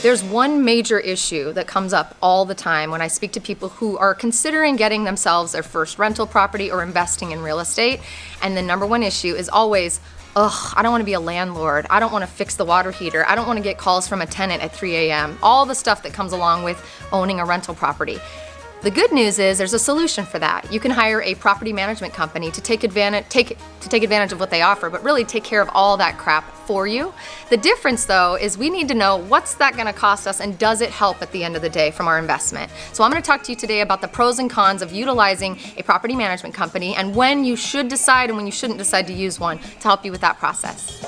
There's one major issue that comes up all the time when I speak to people who are considering getting themselves their first rental property or investing in real estate. And the number one issue is always, I don't want to be a landlord. I don't want to fix the water heater. I don't want to get calls from a tenant at 3 a.m. All the stuff that comes along with owning a rental property. The good news is there's a solution for that. You can hire a property management company to take advantage of what they offer, but really take care of all that crap for you. The difference though is we need to know what's that going to cost us and does it help at the end of the day from our investment. So I'm going to talk to you today about the pros and cons of utilizing a property management company and when you should decide and when you shouldn't decide to use one to help you with that process.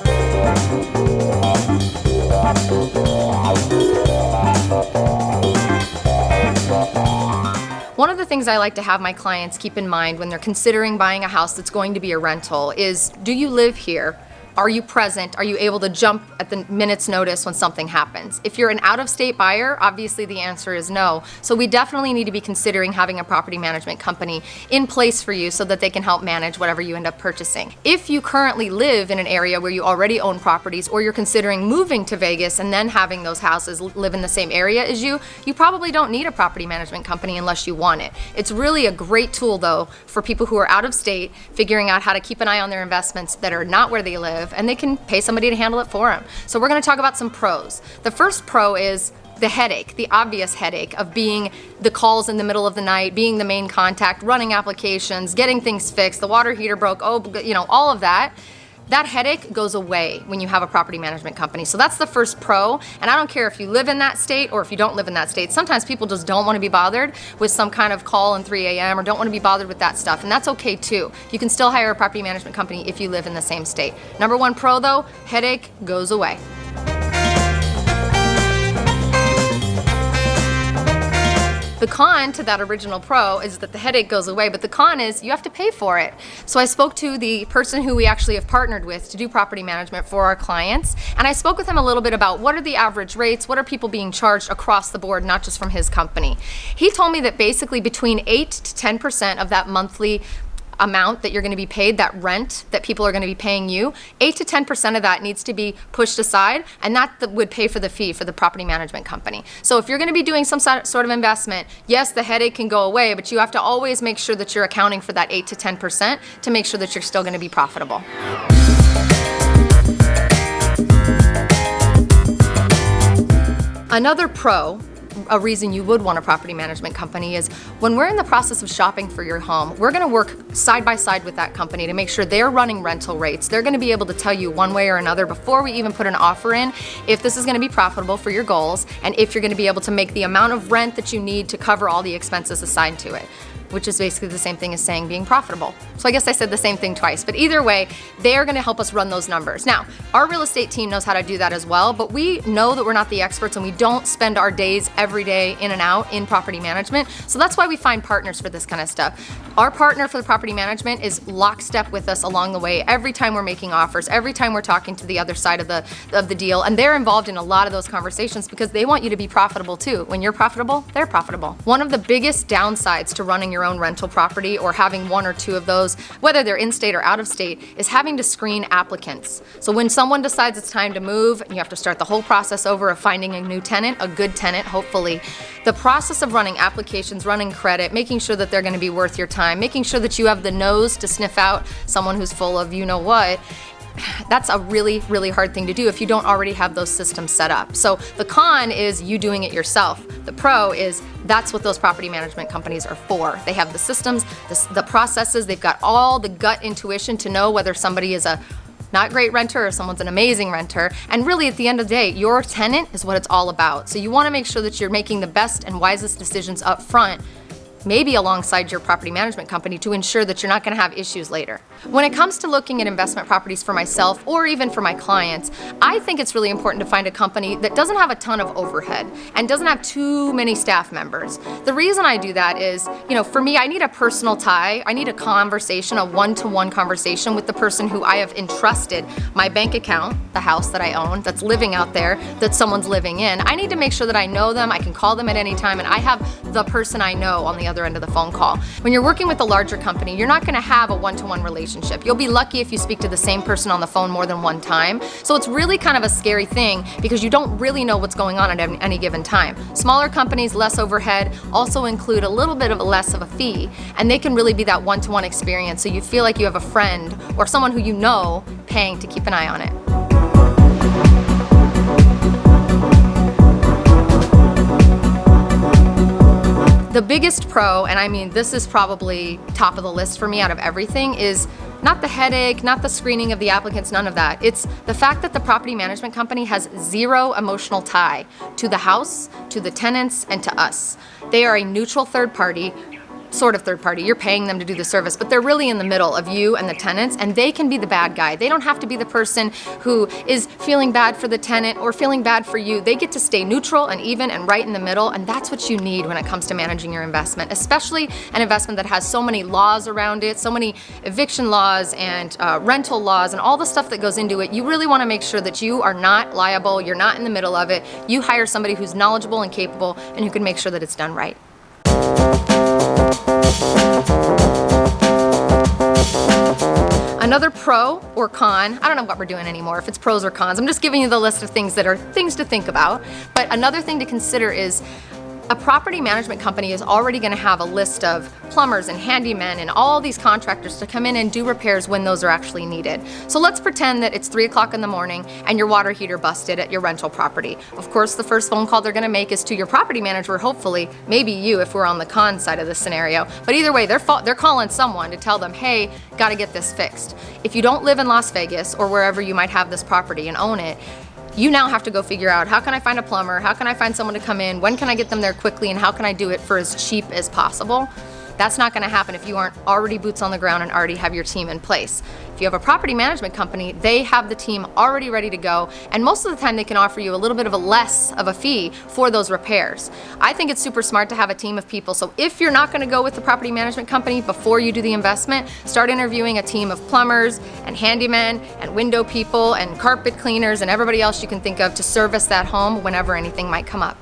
One of the things I like to have my clients keep in mind when they're considering buying a house that's going to be a rental is, do you live here? Are you present? Are you able to jump at the minute's notice when something happens? If you're an out-of-state buyer, obviously the answer is no. So we definitely need to be considering having a property management company in place for you so that they can help manage whatever you end up purchasing. If you currently live in an area where you already own properties or you're considering moving to Vegas and then having those houses live in the same area as you probably don't need a property management company unless you want it. It's really a great tool though for people who are out of state, figuring out how to keep an eye on their investments that are not where they live, and they can pay somebody to handle it for them. So we're going to talk about some pros. The first pro is the headache, the obvious headache of being the calls in the middle of the night, being the main contact, running applications, getting things fixed, the water heater broke, all of that. That headache goes away when you have a property management company. So that's the first pro. And I don't care if you live in that state or if you don't live in that state. Sometimes people just don't want to be bothered with some kind of call in 3 a.m. or don't want to be bothered with that stuff. And that's okay too. You can still hire a property management company if you live in the same state. Number one pro though, headache goes away. The con to that original pro is that the headache goes away, but the con is you have to pay for it. So I spoke to the person who we actually have partnered with to do property management for our clients, and I spoke with him a little bit about what are the average rates, what are people being charged across the board, not just from his company. He told me that basically between 8 to 10% of that monthly amount that you're going to be paid, that rent that people are going to be paying you, 8 to 10% of that needs to be pushed aside, and that would pay for the fee for the property management company. So if you're going to be doing some sort of investment, yes, the headache can go away, but you have to always make sure that you're accounting for that 8 to 10% to make sure that you're still going to be profitable. Another pro, a reason you would want a property management company, is when we're in the process of shopping for your home, we're going to work side by side with that company to make sure they're running rental rates. They're going to be able to tell you one way or another before we even put an offer in if this is going to be profitable for your goals and if you're going to be able to make the amount of rent that you need to cover all the expenses assigned to it, which is basically the same thing as saying being profitable. So I guess I said the same thing twice, but either way, they're gonna help us run those numbers. Now, our real estate team knows how to do that as well, but we know that we're not the experts and we don't spend our days every day in and out in property management. So that's why we find partners for this kind of stuff. Our partner for the property management is lockstep with us along the way every time we're making offers, every time we're talking to the other side of the deal, and they're involved in a lot of those conversations because they want you to be profitable too. When you're profitable, they're profitable. One of the biggest downsides to running your own rental property or having one or two of those, whether they're in state or out of state, is having to screen applicants. So when someone decides it's time to move, you have to start the whole process over of finding a new tenant, a good tenant, hopefully. The process of running applications, running credit, making sure that they're going to be worth your time, making sure that you have the nose to sniff out someone who's full of you know what, that's a really, really hard thing to do if you don't already have those systems set up. So the con is you doing it yourself. The pro is that's what those property management companies are for. They have the systems, the processes, they've got all the gut intuition to know whether somebody is a not great renter or someone's an amazing renter. And really at the end of the day, your tenant is what it's all about. So you want to make sure that you're making the best and wisest decisions up front, maybe alongside your property management company, to ensure that you're not going to have issues later. When it comes to looking at investment properties for myself or even for my clients, I think it's really important to find a company that doesn't have a ton of overhead and doesn't have too many staff members. The reason I do that is, for me, I need a personal tie. I need a conversation, a one-to-one conversation with the person who I have entrusted my bank account, the house that I own, that's living out there, that someone's living in. I need to make sure that I know them, I can call them at any time, and I have the person I know on the other end of the phone call. When you're working with a larger company, you're not gonna have a one-to-one relationship. You'll be lucky if you speak to the same person on the phone more than one time. So it's really kind of a scary thing because you don't really know what's going on at any given time. Smaller companies, less overhead, also include a little bit of a less of a fee, and they can really be that one-to-one experience so you feel like you have a friend or someone who you know paying to keep an eye on it. The biggest pro, and I mean this is probably top of the list for me out of everything, is not the headache, not the screening of the applicants, none of that. It's the fact that the property management company has zero emotional tie to the house, to the tenants, and to us. They are a neutral third party, sort of third party. You're paying them to do the service, but they're really in the middle of you and the tenants, and they can be the bad guy. They don't have to be the person who is feeling bad for the tenant or feeling bad for you. They get to stay neutral and even and right in the middle, and that's what you need when it comes to managing your investment, especially an investment that has so many laws around it, so many eviction laws and rental laws and all the stuff that goes into it. You really want to make sure that you are not liable, you're not in the middle of it. You hire somebody who's knowledgeable and capable and who can make sure that it's done right. Another pro or con, I don't know what we're doing anymore, if it's pros or cons. I'm just giving you the list of things that are things to think about. But another thing to consider is a property management company is already going to have a list of plumbers and handymen and all these contractors to come in and do repairs when those are actually needed. So let's pretend that it's 3 o'clock in the morning and your water heater busted at your rental property. Of course, the first phone call they're going to make is to your property manager, hopefully, maybe you if we're on the con side of this scenario. But either way, they're calling someone to tell them, hey, got to get this fixed. If you don't live in Las Vegas or wherever you might have this property and own it, you now have to go figure out, how can I find a plumber? How can I find someone to come in? When can I get them there quickly? And how can I do it for as cheap as possible? That's not going to happen if you aren't already boots on the ground and already have your team in place. If you have a property management company, they have the team already ready to go, and most of the time they can offer you a little bit of a less of a fee for those repairs. I think it's super smart to have a team of people, so if you're not going to go with the property management company before you do the investment, start interviewing a team of plumbers and handymen and window people and carpet cleaners and everybody else you can think of to service that home whenever anything might come up.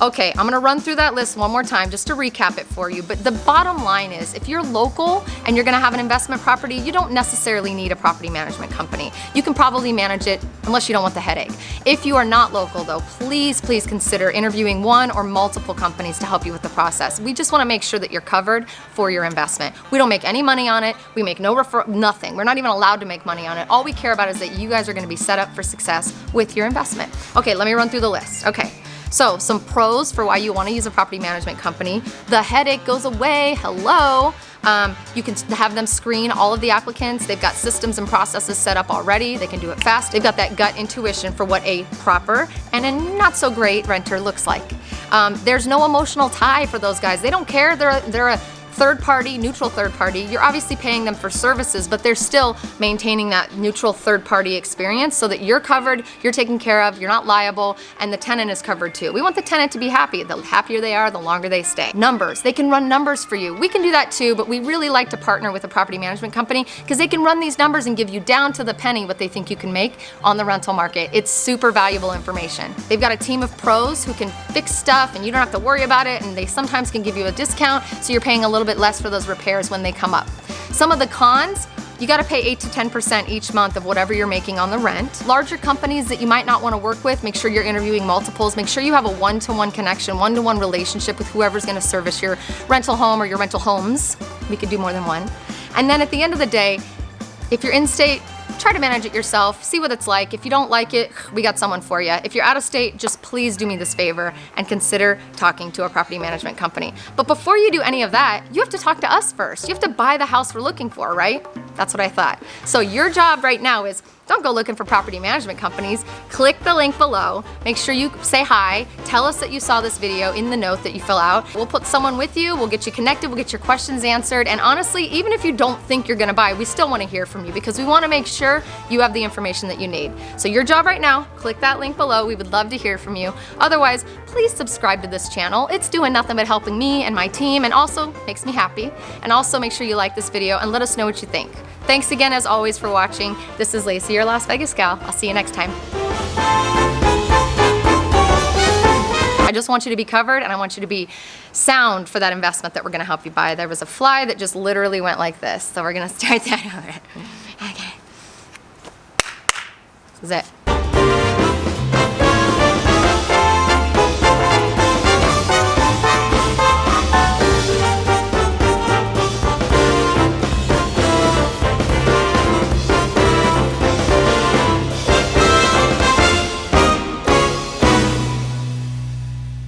Okay, I'm gonna run through that list one more time just to recap it for you, but the bottom line is if you're local and you're gonna have an investment property, you don't necessarily need a property management company. You can probably manage it unless you don't want the headache. If you are not local though, please consider interviewing one or multiple companies to help you with the process. We just wanna make sure that you're covered for your investment. We don't make any money on it, we make nothing. We're not even allowed to make money on it. All we care about is that you guys are gonna be set up for success with your investment. Okay, let me run through the list. Okay. So some pros for why you want to use a property management company. The headache goes away, hello. You can have them screen all of the applicants. They've got systems and processes set up already. They can do it fast. They've got that gut intuition for what a proper and a not so great renter looks like. There's no emotional tie for those guys. They don't care. They're a third party, neutral third party. You're obviously paying them for services, but they're still maintaining that neutral third party experience so that you're covered, you're taken care of, you're not liable, and the tenant is covered too. We want the tenant to be happy. The happier they are, the longer they stay. Numbers, they can run numbers for you. We can do that too, but we really like to partner with a property management company because they can run these numbers and give you down to the penny what they think you can make on the rental market. It's super valuable information. They've got a team of pros who can fix stuff and you don't have to worry about it, and they sometimes can give you a discount so you're paying a little bit less for those repairs when they come up. Some of the cons, you gotta pay 8 to 10% each month of whatever you're making on the rent. Larger companies that you might not wanna work with, make sure you're interviewing multiples, make sure you have a one-to-one connection, one-to-one relationship with whoever's gonna service your rental home or your rental homes. We could do more than one. And then at the end of the day, if you're in-state, try to manage it yourself, see what it's like. If you don't like it, we got someone for you. If you're out of state, just please do me this favor and consider talking to a property management company. But before you do any of that, you have to talk to us first. You have to buy the house we're looking for, right? That's what I thought. So your job right now is don't go looking for property management companies. Click the link below. Make sure you say hi. Tell us that you saw this video in the note that you fill out. We'll put someone with you. We'll get you connected. We'll get your questions answered. And honestly, even if you don't think you're gonna buy, we still wanna hear from you because we wanna make sure you have the information that you need. So your job right now, click that link below. We would love to hear from you. Otherwise, please subscribe to this channel. It's doing nothing but helping me and my team and also makes me happy. And also make sure you like this video and let us know what you think. Thanks again as always for watching. This is Lacey, your Las Vegas gal. I'll see you next time. I just want you to be covered, and I want you to be sound for that investment that we're gonna help you buy. There was a fly that just literally went like this, so we're gonna start that over. Okay. This is it.